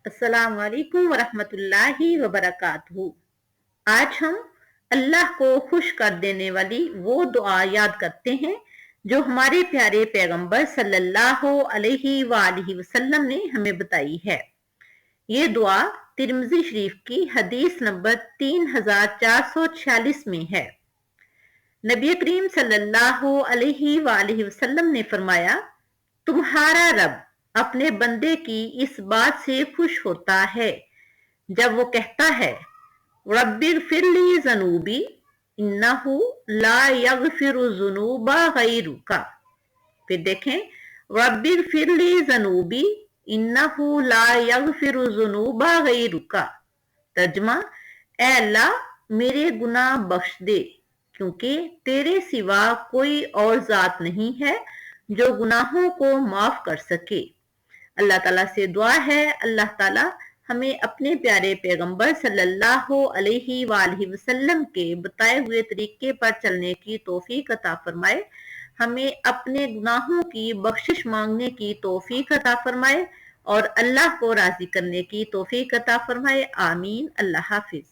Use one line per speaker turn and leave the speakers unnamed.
अस्सलाम वालेकुम वरहमतुल्लाहि वबरकातुहू। आज हम अल्लाह को खुश कर देने वाली वो दुआ याद करते हैं जो हमारे प्यारे पैगंबर सल्लल्लाहु अलैहि वालैहि वसल्लम ने हमें बताई है। ये दुआ तिरमिज़ी शरीफ की हदीस नंबर 3446 में है। नबी करीम सल्लल्लाहु अलैहि वालैहि वसल्लम ने फरमाया, तुम्हारा रब अपने बंदे की इस बात से खुश होता है जब वो कहता है, रब्बिर फिरली ज़नूबी इन्नहु ला यगफिरु ज़ुनूबा गैरुका। फिर देखें, रब्बिर फिरली ज़नूबी इन्नहु ला यगफिरु ज़ुनूबा गैरुका। तर्जमा, ऐ अल्लाह मेरे गुनाह बख्श दे क्योंकि तेरे सिवा कोई और जात नहीं है जो गुनाहों को माफ कर सके। अल्लाह ताला से दुआ है, अल्लाह ताला हमें अपने प्यारे पैगंबर सल्लल्लाहु अलैहि वालैहि वसल्लम के बताए हुए तरीके पर चलने की तौफीक अता फरमाए, हमें अपने गुनाहों की बख्शिश मांगने की तौफीक अता फरमाए और अल्लाह को राजी करने की तौफीक अता फरमाए। आमीन। अल्लाह हाफिज।